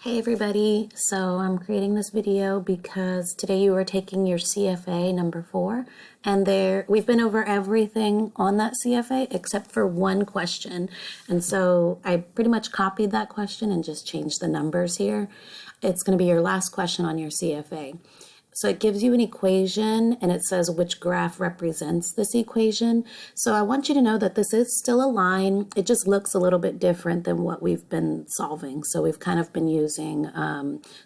Hey everybody, so I'm creating this video because today you are taking your CFA number 4 and we've been over everything on that CFA except for one question, and so I pretty much copied that question and just changed the numbers here. It's going to be your last question on your CFA. So it gives you an equation and it says which graph represents this equation. So I want you to know that this is still a line. It just looks a little bit different than what we've been solving. So we've kind of been using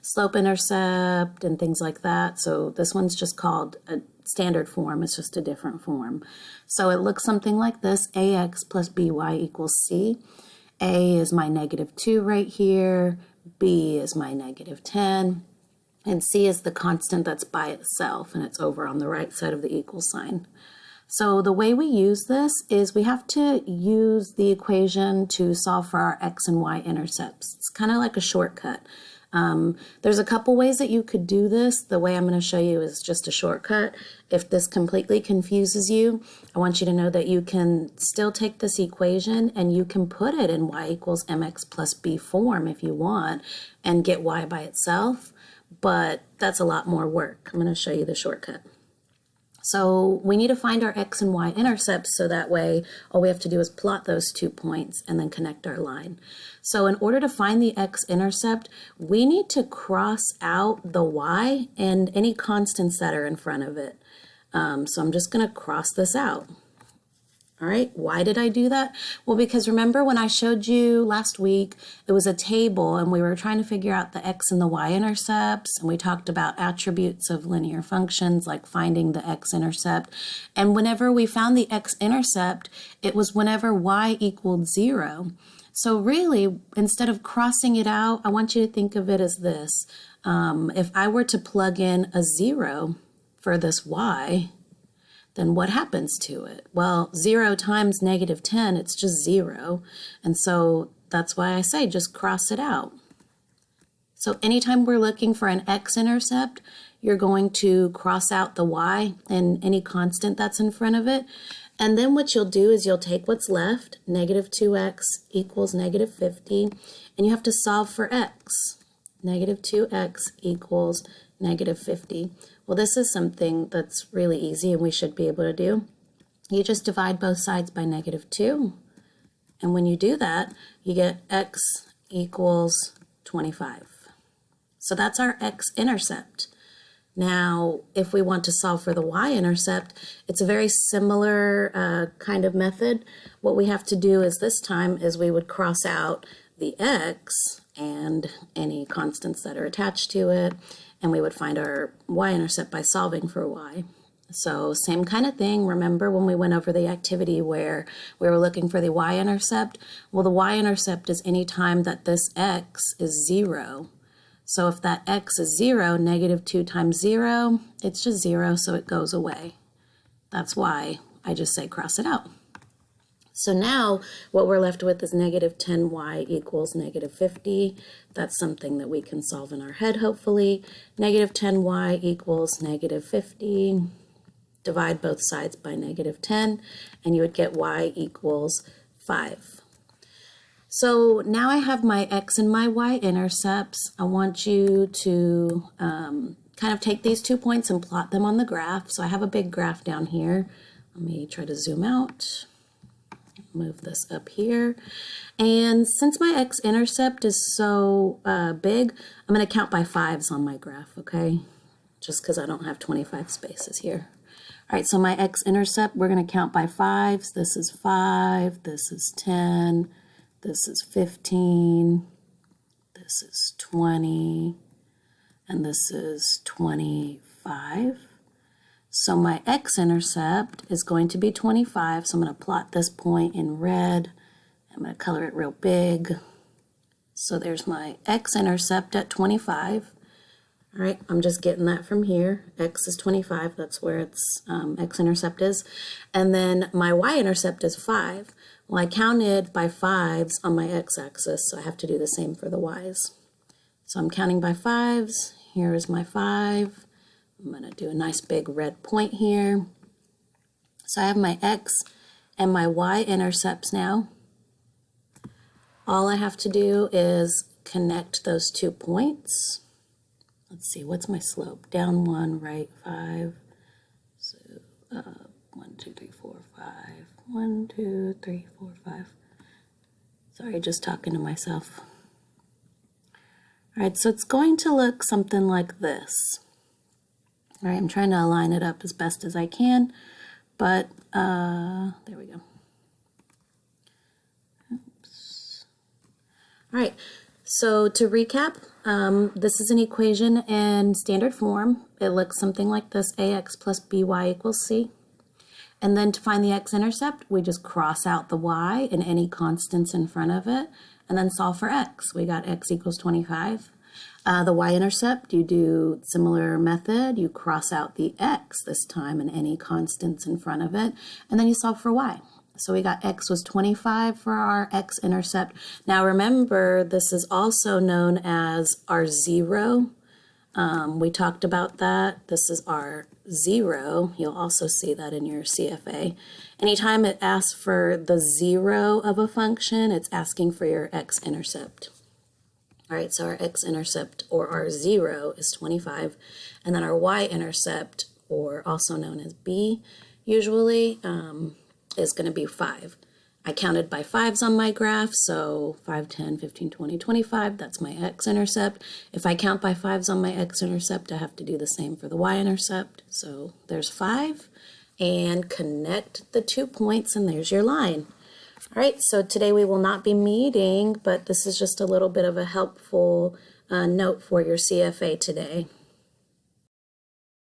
slope-intercept and things like that. So this one's just called a standard form. It's just a different form. So it looks something like this: ax plus by equals c. A is my -2 right here. B is my -10. And c is the constant that's by itself, and it's over on the right side of the equal sign. So the way we use this is we have to use the equation to solve for our x and y intercepts. It's kind of like a shortcut. There's a couple ways that you could do this. The way I'm going to show you is just a shortcut. If this completely confuses you, I want you to know that you can still take this equation and you can put it in y equals mx plus b form if you want and get y by itself. But that's a lot more work. I'm going to show you the shortcut. So we need to find our x and y intercepts, so that way all we have to do is plot those 2 points and then connect our line. So in order to find the x-intercept, we need to cross out the y and any constants that are in front of it. So I'm just going to cross this out. All right, why did I do that? Well, because remember when I showed you last week, it was a table and we were trying to figure out the x and the y intercepts, and we talked about attributes of linear functions like finding the x-intercept. And whenever we found the x-intercept, it was whenever y equaled 0. So really, instead of crossing it out, I want you to think of it as this. If I were to plug in a 0 for this y, then what happens to it? Well, 0 times -10, it's just 0. And so that's why I say just cross it out. So anytime we're looking for an x-intercept, you're going to cross out the y and any constant that's in front of it. And then what you'll do is you'll take what's left, -2x equals -50, and you have to solve for x. -2x equals -50. Well, this is something that's really easy and we should be able to do. You just divide both sides by -2. And when you do that, you get x equals 25. So that's our x-intercept. Now, if we want to solve for the y-intercept, it's a very similar kind of method. What we have to do is this time is we would cross out the x and any constants that are attached to it, and we would find our y-intercept by solving for y. So same kind of thing. Remember when we went over the activity where we were looking for the y-intercept? Well, the y-intercept is any time that this x is 0. So if that x is 0, -2 times 0, it's just 0, so it goes away. That's why I just say cross it out. So now what we're left with is -10y equals -50. That's something that we can solve in our head, hopefully. -10y equals -50. Divide both sides by -10, and you would get y equals 5. So now I have my x and my y intercepts. I want you to kind of take these 2 points and plot them on the graph. So I have a big graph down here. Let me try to zoom out. Move this up here. And since my x-intercept is so big, I'm going to count by 5s on my graph, okay? Just because I don't have 25 spaces here. All right, so my x-intercept, we're going to count by 5s. This is 5, this is 10, this is 15, this is 20, and this is 25. So my x-intercept is going to be 25, so I'm going to plot this point in red. I'm going to color it real big. So there's my x-intercept at 25. All right, I'm just getting that from here. X is 25, that's where its x-intercept is. And then my y-intercept is 5. Well, I counted by 5s on my x-axis, so I have to do the same for the y's. So I'm counting by 5s. Here is my 5. I'm going to do a nice big red point here. So I have my x and my y intercepts now. All I have to do is connect those 2 points. Let's see, what's my slope? Down 1, right 5. So 1, 2, 3, 4, 5. 1, 2, 3, 4, 5. Sorry, just talking to myself. All right, so it's going to look something like this. All right, I'm trying to align it up as best as I can, but there we go. Oops. All right, so to recap, this is an equation in standard form. It looks something like this: ax plus by equals c. And then to find the x-intercept, we just cross out the y and any constants in front of it, and then solve for x. We got x equals 25. The y-intercept, you do similar method. You cross out the x this time and any constants in front of it, and then you solve for y. So we got x was 25 for our x-intercept. Now remember, this is also known as our 0. We talked about that. This is our 0. You'll also see that in your CFA. Anytime it asks for the 0 of a function, it's asking for your x-intercept. All right, so our x-intercept, or our 0, is 25, and then our y-intercept, or also known as b, usually, is going to be 5. I counted by 5s on my graph, so 5, 10, 15, 20, 25, that's my x-intercept. If I count by 5s on my x-intercept, I have to do the same for the y-intercept. So there's 5, and connect the 2 points, and there's your line. All right, so today we will not be meeting, but this is just a little bit of a helpful note for your CFA today.